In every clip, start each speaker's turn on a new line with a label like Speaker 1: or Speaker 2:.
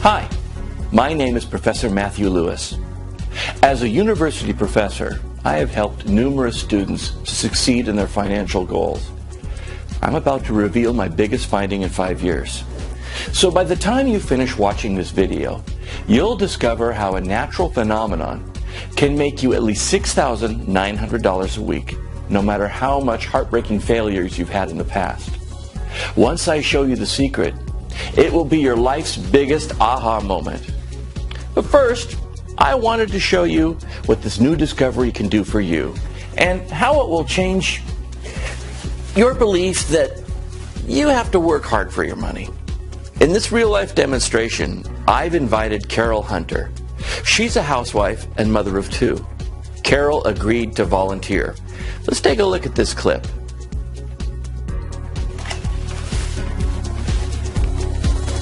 Speaker 1: Hi, my name is Professor Matthew Lewis. As a university professor, I have helped numerous students to succeed in their financial goals. I'm about to reveal my biggest finding in 5 years. So by the time you finish watching this video, you'll discover how a natural phenomenon can make you at least $6,900 a week, no matter how much heartbreaking failures you've had in the past. Once I show you the secret, it will be your life's biggest aha moment. But first, I wanted to show you what this new discovery can do for you and how it will change your belief that you have to work hard for your money. In this real-life demonstration, I've invited Carol Hunter. She's a housewife and mother of 2. Carol agreed to volunteer. Let's take a look at this clip.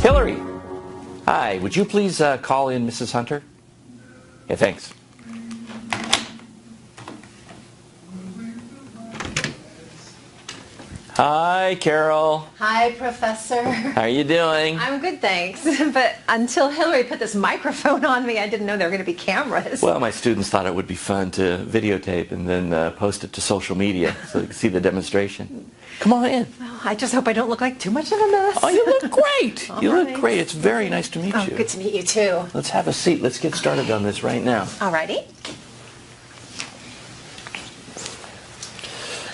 Speaker 1: Hillary, hi, would you please call in Mrs. Hunter? Yeah, thanks. Hi, Carol.
Speaker 2: Hi, Professor.
Speaker 1: How are you doing?
Speaker 2: I'm good, thanks. But until Hillary put this microphone on me, I didn't know there were going to be cameras.
Speaker 1: Well, my students thought it would be fun to videotape and then post it to social media so they can see the demonstration. Come on in.
Speaker 2: Well, I just hope I don't look like too much of a mess.
Speaker 1: Oh, you look great.
Speaker 2: All
Speaker 1: you
Speaker 2: right.
Speaker 1: look great. It's very nice to meet you.
Speaker 2: Good to meet you, too.
Speaker 1: Let's have a seat. Let's get started on this right now.
Speaker 2: Alrighty.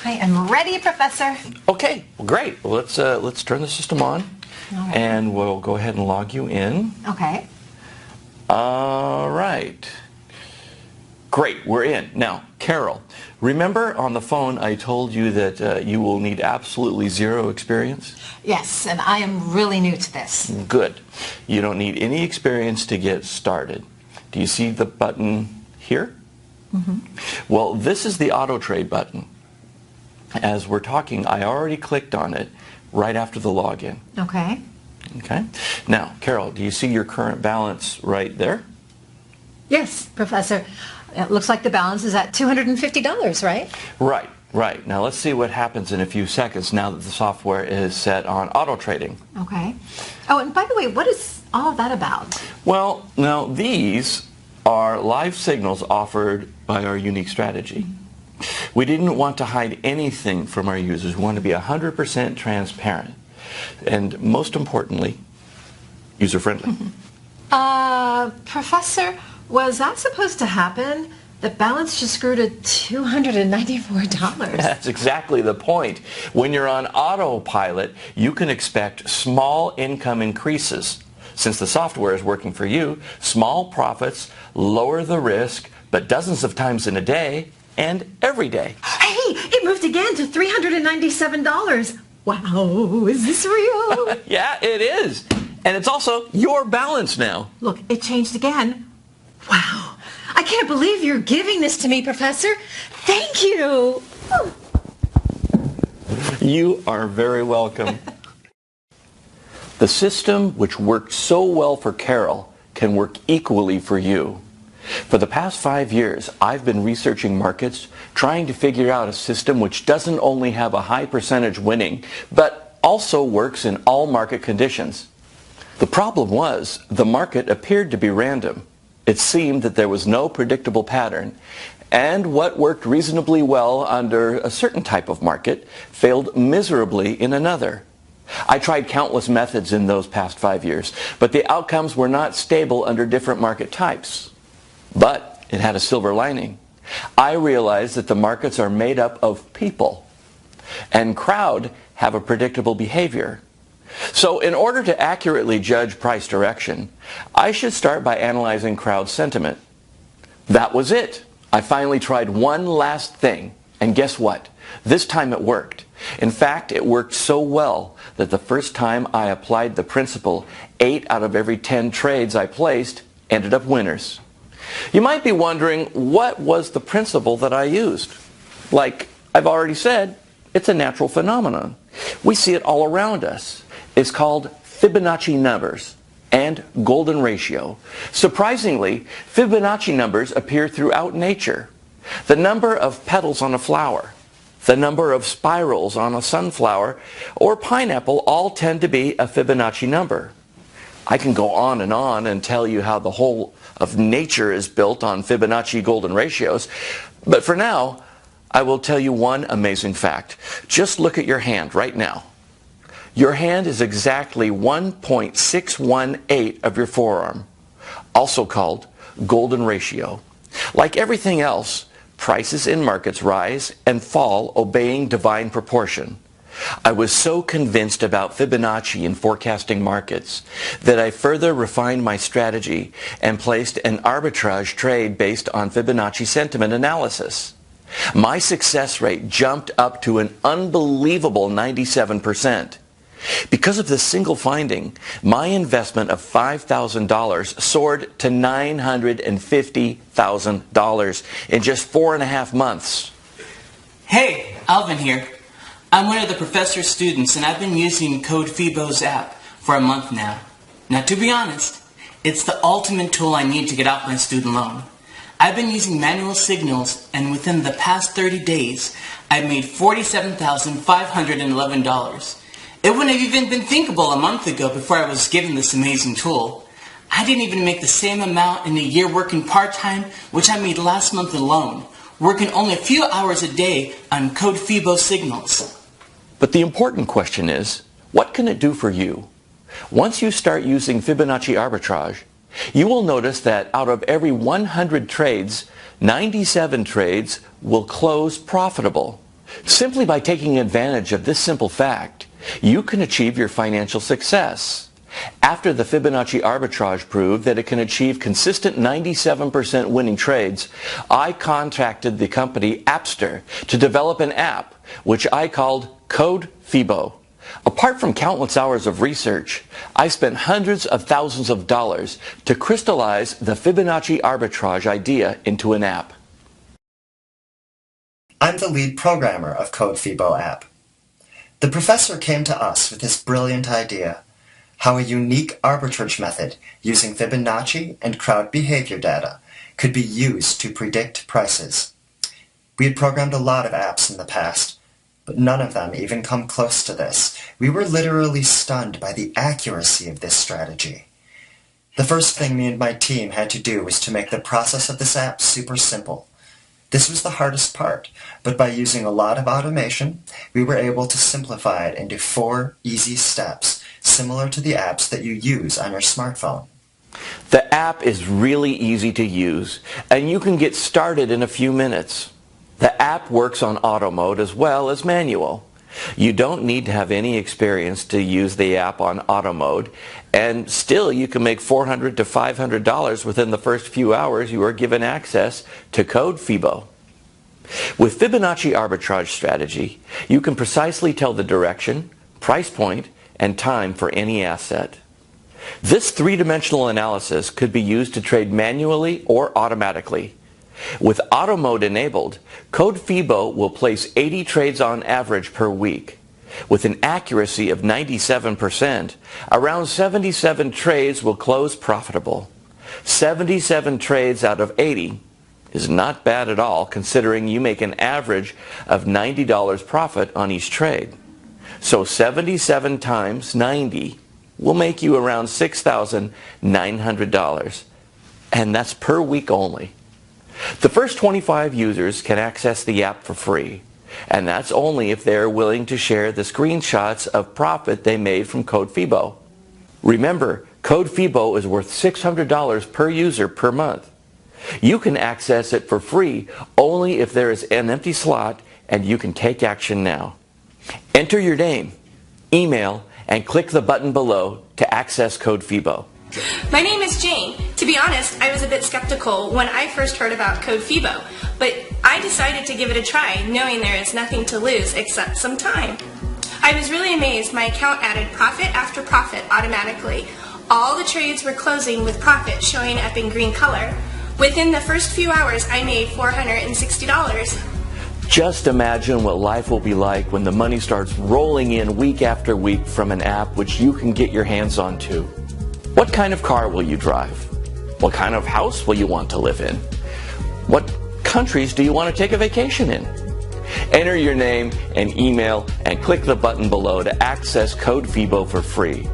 Speaker 2: I am ready, Professor.
Speaker 1: Okay, well, great. Well, let's turn the system on,
Speaker 2: right.
Speaker 1: And we'll go ahead and log you in.
Speaker 2: Okay.
Speaker 1: All right. Great, we're in. Now, Carol, remember on the phone I told you that you will need absolutely zero experience?
Speaker 2: Yes, and I am really new to this.
Speaker 1: Good. You don't need any experience to get started. Do you see the button here? Mm-hmm. Well, this is the auto trade button. As we're talking, I already clicked on it right after the login.
Speaker 2: Okay.
Speaker 1: Okay. Now, Carol, do you see your current balance right there?
Speaker 2: Yes, Professor. It looks like the balance is at $250, right?
Speaker 1: Right. Now let's see what happens in a few seconds now that the software is set on auto trading.
Speaker 2: Okay. Oh, and by the way, what is all of that about?
Speaker 1: Well, now these are live signals offered by our unique strategy. We didn't want to hide anything from our users. We want to be 100% transparent. And most importantly, user-friendly.
Speaker 2: Professor, was that supposed to happen? The balance just grew to $294.
Speaker 1: That's exactly the point. When you're on autopilot, you can expect small income increases. Since the software is working for you, small profits lower the risk, but dozens of times in a day and every day.
Speaker 2: Hey, it moved again to $397. Wow, is this real?
Speaker 1: Yeah, it is. And it's also your balance now.
Speaker 2: Look, it changed again. Wow, I can't believe you're giving this to me, Professor. Thank you.
Speaker 1: You are very welcome. The system which worked so well for Carol can work equally for you. For the past 5 years, I've been researching markets, trying to figure out a system which doesn't only have a high percentage winning, but also works in all market conditions. The problem was, the market appeared to be random. It seemed that there was no predictable pattern, and what worked reasonably well under a certain type of market failed miserably in another. I tried countless methods in those past 5 years, but the outcomes were not stable under different market types. But it had a silver lining. I realized that the markets are made up of people, and crowd have a predictable behavior. So in order to accurately judge price direction, I should start by analyzing crowd sentiment. That was it. I finally tried one last thing, and guess what? This time it worked. In fact, it worked so well that the first time I applied the principle, 8 out of every 10 trades I placed ended up winners. You might be wondering, what was the principle that I used? Like I've already said, it's a natural phenomenon. We see it all around us. It's called Fibonacci numbers and golden ratio. Surprisingly, Fibonacci numbers appear throughout nature. The number of petals on a flower, the number of spirals on a sunflower or pineapple all tend to be a Fibonacci number. I can go on and tell you how the whole of nature is built on Fibonacci golden ratios, but for now, I will tell you one amazing fact. Just look at your hand right now. Your hand is exactly 1.618 of your forearm, also called golden ratio. Like everything else, prices in markets rise and fall obeying divine proportion. I was so convinced about Fibonacci in forecasting markets that I further refined my strategy and placed an arbitrage trade based on Fibonacci sentiment analysis. My success rate jumped up to an unbelievable 97%. Because of this single finding, my investment of $5,000 soared to $950,000 in just 4.5 months.
Speaker 3: Hey, Alvin here. I'm one of the professor's students, and I've been using Code Fibo's app for a month now. Now, to be honest, it's the ultimate tool I need to get out my student loan. I've been using manual signals, and within the past 30 days, I've made $47,511. It wouldn't have even been thinkable a month ago before I was given this amazing tool. I didn't even make the same amount in a year working part-time, which I made last month alone, working only a few hours a day on Code Fibo signals.
Speaker 1: But the important question is, what can it do for you? Once you start using Fibonacci arbitrage, you will notice that out of every 100 trades, 97 trades will close profitable. Simply by taking advantage of this simple fact, you can achieve your financial success. After the Fibonacci arbitrage proved that it can achieve consistent 97% winning trades, I contacted the company Appster to develop an app, which I called Code Fibo. Apart from countless hours of research, I spent hundreds of thousands of dollars to crystallize the Fibonacci arbitrage idea into an app.
Speaker 4: I'm the lead programmer of Code Fibo app. The professor came to us with this brilliant idea, how a unique arbitrage method using Fibonacci and crowd behavior data could be used to predict prices. We had programmed a lot of apps in the past, but none of them even come close to this. We were literally stunned by the accuracy of this strategy. The first thing me and my team had to do was to make the process of this app super simple. This was the hardest part, but by using a lot of automation, we were able to simplify it into 4 easy steps, similar to the apps that you use on your smartphone.
Speaker 1: The app is really easy to use, and you can get started in a few minutes. The app works on auto mode as well as manual. You don't need to have any experience to use the app on auto mode, and still you can make $400 to $500 within the first few hours you are given access to Code Fibo. With Fibonacci arbitrage strategy, you can precisely tell the direction, price point, and time for any asset. This three-dimensional analysis could be used to trade manually or automatically. With auto mode enabled, Code Fibo will place 80 trades on average per week. With an accuracy of 97%, around 77 trades will close profitable. 77 trades out of 80 is not bad at all, considering you make an average of $90 profit on each trade. So 77 times 90 will make you around $6,900, and that's per week only. The first 25 users can access the app for free, and that's only if they're willing to share the screenshots of profit they made from Code Fibo. Remember, Code Fibo is worth $600 per user per month. You can access it for free only if there is an empty slot and you can take action now. Enter your name, email, and click the button below to access Code Fibo.
Speaker 5: My name is Jane. To be honest, I was a bit skeptical when I first heard about Code Fibo, but I decided to give it a try, knowing there is nothing to lose except some time. I was really amazed. My account added profit after profit automatically. All the trades were closing with profit showing up in green color. Within the first few hours, I made $460.
Speaker 1: Just imagine what life will be like when the money starts rolling in week after week from an app which you can get your hands on too. What kind of car will you drive? What kind of house will you want to live in? What countries do you want to take a vacation in? Enter your name and email and click the button below to access Code Fibo for free.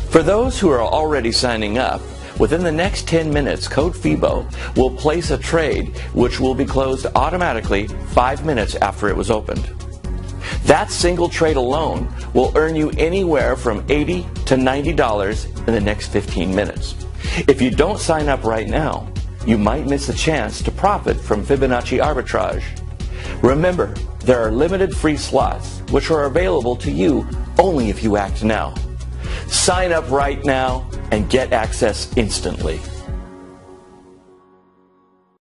Speaker 1: For those who are already signing up, within the next 10 minutes, Code FIBO will place a trade which will be closed automatically 5 minutes after it was opened. That single trade alone will earn you anywhere from $80 to $90 in the next 15 minutes. If you don't sign up right now, you might miss a chance to profit from Fibonacci arbitrage. Remember, there are limited free slots which are available to you only if you act now. Sign up right now and get access instantly.